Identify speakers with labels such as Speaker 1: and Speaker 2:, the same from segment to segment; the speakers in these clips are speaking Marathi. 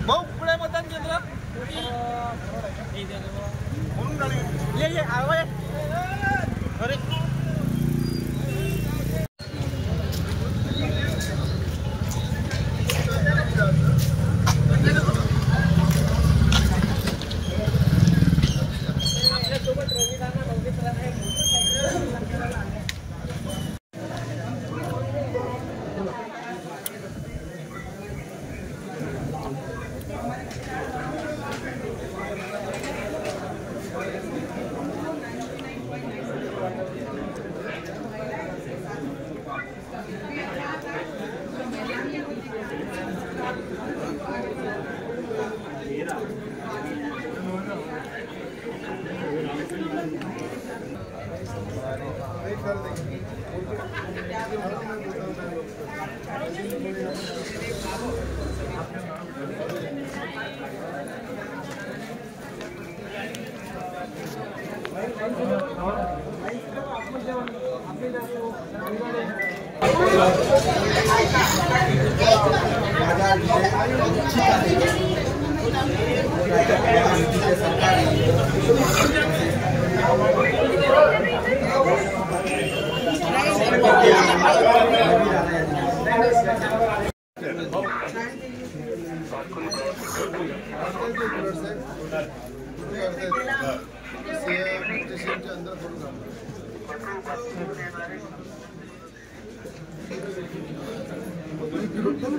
Speaker 1: भाऊ पुढे मतदान केंद्र ये आवाज अरे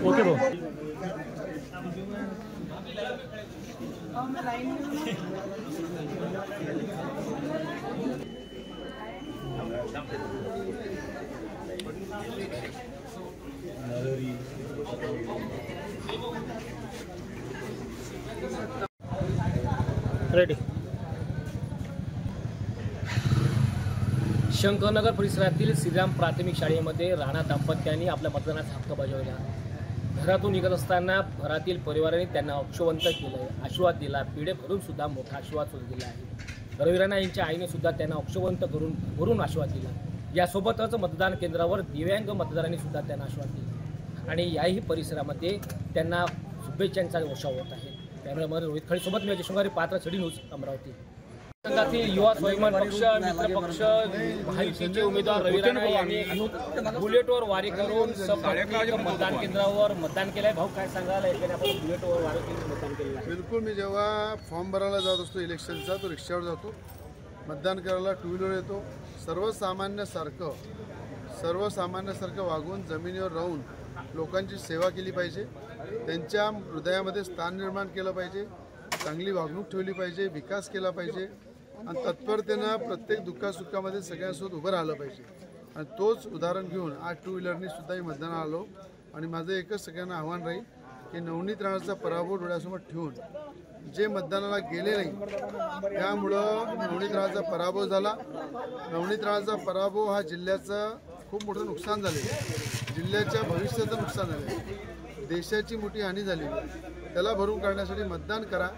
Speaker 2: ओके भाऊ रेडी।
Speaker 3: शंकरनगर परिसरातील श्रीराम प्राथमिक शाळेमध्ये राणा दाम्पत्यांनी आपल्या मतदानाचा हक्क बजावला। घरातून निघत असताना घरातील परिवाराने त्यांना अक्षवंत केलं, आशीर्वाद दिला, पिढे भरून सुद्धा मोठा आशीर्वाद दिला आहे। रवी राणा यांच्या आईने सुद्धा त्यांना अक्षवंत करून आशीर्वाद दिला। यासोबतच मतदान केंद्रावर दिव्यांग मतदारांनी सुद्धा त्यांना आशीर्वाद दिला आणि याही परिसरामध्ये त्यांना शुभेच्छांचा वर्षाव होत आहे। त्यामुळे रोहित खळेसोबत मी अजय शृंगारे, पात्र सिटी न्यूज, अमरावती। संघातील युवा स्वाभिमान पक्ष, मित्र पक्ष, महायुतीचे उमेदवार रवी राणा यांनी बुलेटवर वारी करून मतदान केंद्रावर मतदान केलंय। भाऊ काय सांगाल, आपण बुलेटवर वारी करून मतदान केलं आहे?
Speaker 4: बिलकुल, मी जेव्हा फॉर्म भरायला जात असतो इलेक्शनचा, तो रिक्षावर जातो, मतदान करायला टू व्हीलर येतो। सर्वसामान्यासारखं वागून जमिनीवर राहून लोकांची सेवा केली पाहिजे, त्यांच्या हृदयामध्ये स्थान निर्माण केलं पाहिजे, चांगली वागणूक ठेवली पाहिजे, विकास केला पाहिजे आणि तत्परतेनं प्रत्येक दुःखासुखामध्ये सगळ्यांसोबत उभं राहिलं पाहिजे। आणि तोच उदाहरण घेऊन आज टू व्हीलरनी सुद्धा मी मतदानाला आलो आणि माझं एकच सगळ्यांना आव्हान राहील की नवनीत राणाचा पराभव डोळ्यासमोर ठेवून जे मतदानाला गेले नाही त्यामुळं नवनीत राणाचा पराभव झाला। नवनीत राणाचा पराभव हा जिल्ह्याचं खूप मोठं नुकसान झाले, जिल्ह्याच्या भविष्याचं नुकसान झाले, देशाची मोठी हानी झाली। त्याला भरून काढण्यासाठी मतदान करा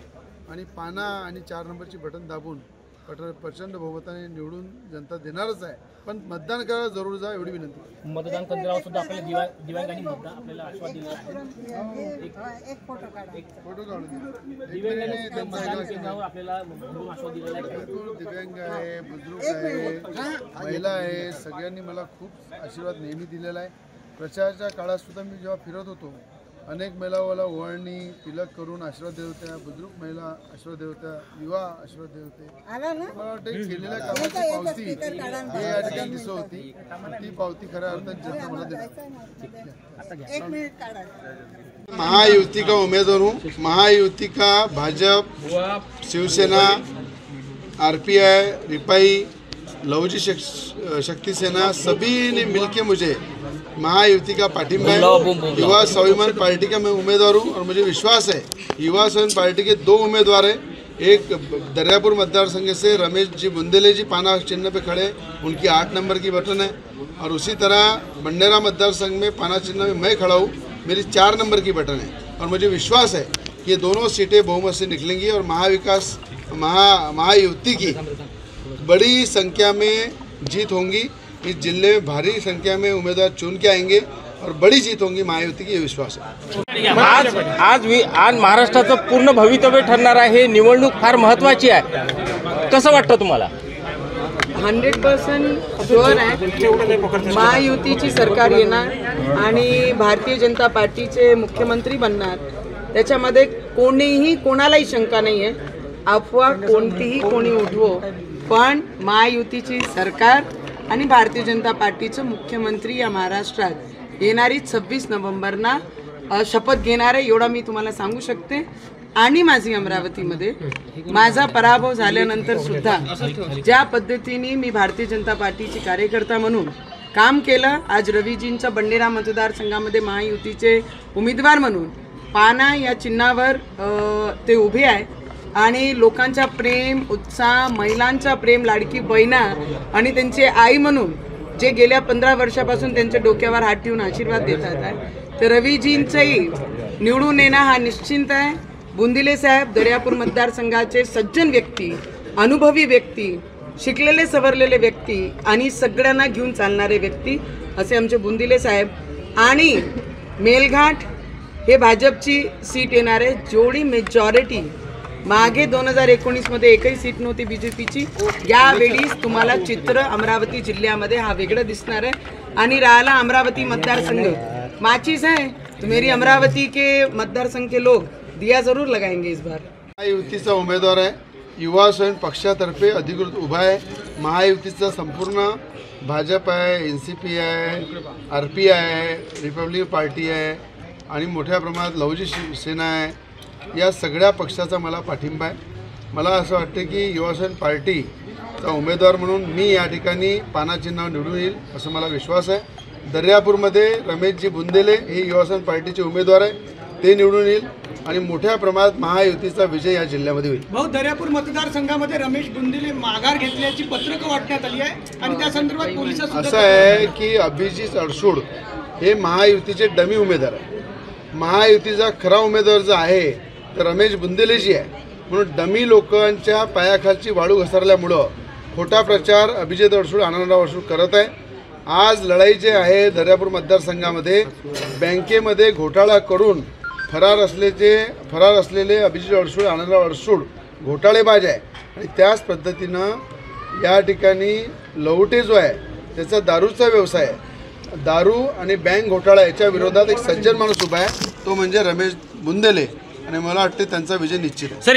Speaker 4: आणि पाना आणि 4 नंबरची बटन दाबून प्रचंड बहुमताने निवडून जनता देणारच आहे, पण मतदान करायला जरूर जा एवढी विनंती।
Speaker 3: मतदान केंद्रावर सुद्धा आपल्याला दिव्यांगांनी मतदान आपल्याला आशीर्वाद दिला आहे।
Speaker 4: एक फोटो काढून
Speaker 3: केंद्रावर आपल्याला आशीर्वाद दिलेला आहे।
Speaker 4: दिव्यांग आहे, बुजुर्ग आहे, महिला आहे, सगळ्यांनी मला खूप आशीर्वाद नेहमी दिलेला आहे। प्रचाराच्या काळात सुद्धा मी जेव्हा फिरत होतो अनेक महिलावाला ओवाळणी तिलक करून आशीर्वाद देत होत्या, बुजुर्ग महिला आशीर्वाद देत होत्या, युवा आशीर्वाद देत होते। मला वाटतं केलेल्या कामाची पावती ही या ठिकाणी दिसत होती, ती पावती खऱ्या अर्थात जनता मला देते। महायुति का उम्मीदवार हूँ, महायुति का भाजपा, शिवसेना, RPI, रिपाई, लवजी शक्ति सेना सभी ने मिलकर मुझे महायुति का पार्टिंबा है। युवा स्वाभिमान पार्टी का मैं उम्मीदवार हूँ और मुझे विश्वास है युवा स्वाभिमान पार्टी के 2 उम्मीदवार हैं। एक दरियापुर मतदार संघ से रमेश जी बुंदेले जी पाना चिन्ह पे खड़े, उनकी 8 नंबर की बटन है, और उसी तरह बंडेरा मतदार संघ में पाना चिन्ह में मैं खड़ा हूँ, मेरी 4 नंबर की बटन है। और मुझे विश्वास है ये दोनों सीटें बहुमत से निकलेंगी और महायुति की बड़ी संख्या में जीत होंगी। इस जिले में भारी संख्या में उम्मीदवार चुन के आएंगे और बड़ी जीत होंगी महायुति की, ये विश्वास है।
Speaker 5: आज महाराष्ट्राचं पूर्ण भवितव्य ठरणार आहे, ही निवडणूक फार महत्त्वाची आहे, कसं वाटतं तुम्हाला?
Speaker 6: 100% शुअर आहे महायुतीची सरकार येणार आणि भारतीय जनता पार्टीचे मुख्यमंत्री बनणार, त्याच्यामध्ये कोणालाही शंका नाही आहे। अफवा कोणी उठवो, पण महायुतीची सरकार आणि भारतीय जनता पार्टीचं मुख्यमंत्री या महाराष्ट्रात येणारी 26 नोव्हेंबरना शपथ घेणार आहे, एवढा मी तुम्हाला सांगू शकते। आणि माझी अमरावतीमध्ये माझा पराभव झाल्यानंतर सुद्धा ज्या पद्धतीने मी भारतीय जनता पार्टीची कार्यकर्ता म्हणून काम केलं, आज रवीजींच्या बंडेरा मतदारसंघामध्ये महायुतीचे उमेदवार म्हणून पाना या चिन्हावर ते उभे आहे आणि लोकांचा प्रेम, उत्साह, महिलांचा प्रेम, लाडकी बहिणा आणि त्यांचे आई म्हणून जे गेल्या 15 वर्षापासून त्यांच्या डोक्यावर हात ठेवून आशीर्वाद देतात आहे, तर रवीजींचंही निवडून येणं हा निश्चिंत आहे। बुंदिले साहेब दर्यापूर मतदारसंघाचे सज्जन व्यक्ती, अनुभवी व्यक्ती, शिकलेले सवरलेले व्यक्ती आणि सगळ्यांना घेऊन चालणारे व्यक्ती असे आमचे बुंदिले साहेब। आणि मेलघाट हे भाजपची सीट येणार आहे, जेवढी मेजॉरिटी मागे 2019 मध्ये एकही सीट नव्हती बीजेपीची, यावेळी तुम्हाला चित्र अमरावती जिल्ह्यामध्ये हा वेगळं दिसणार आहे। आणि राहिला अमरावती मतदारसंघ माचीस है, तो मेरी अमरावती के मतदारसंघ के लोग दिया जरूर लगाएंगे इस बार।
Speaker 4: महायुतीचा उमेदवार आहे, युवा स्वयं पक्षातर्फे अधिकृत उभा आहे। महायुतीचा संपूर्ण भाजप आहे, NCP आहे, RP आहे, रिपब्लिकन पार्टी आहे आणि मोठ्या प्रमाणात लवजी सेना आहे, या सगळ्या पक्षाचा मला पाठिंबा आहे। मला असं वाटतं की युवा स्वयं पार्टीचा उमेदवार म्हणून मी या ठिकाणी पाना चिन्हावर निवडून येईल असं मला विश्वास आहे। दर्यापूरमध्ये रमेशजी बुंदेले हे युवा स्वयं पार्टीचे उमेदवार आहे, ते निवडून येईल आणि मोठ्या प्रमाणात महायुतीचा विजय या जिल्ह्यामध्ये होईल।
Speaker 7: भाऊ, दर्यापूर मतदारसंघामध्ये रमेश बुंदेले माघार घेतल्याची पत्रकं वाटण्यात आली आहे आणि त्या संदर्भात पोलिसांनी
Speaker 4: असं आहे की अभिजित अडसूड हे महायुतीचे डमी उमेदवार आहे। महायुतीचा खरा उमेदवार जो आहे तर रमेश बुंदेलेजी आहे, म्हणून डमी लोकांच्या पायाखालची वाळू घसरल्यामुळं खोटा प्रचार अभिजित अडसूड, आनंदराव अडसूड करत आहे। आज लढाई जे आहे दर्यापूर मतदारसंघामध्ये बँकेमध्ये घोटाळा करून फरार असलेले अभिजित अडसूड, आनंदराव अडसूड घोटाळेबाज आहे आणि त्याच पद्धतीनं या ठिकाणी लवटे जो आहे त्याचा दारूचा व्यवसाय आहे। दारू आणि बँक घोटाळा याच्या विरोधात एक सज्जन माणूस उभा आहे, तो म्हणजे रमेश बुंदेले आणि मला वाटते त्यांचा विजय निश्चित आहे।
Speaker 5: सर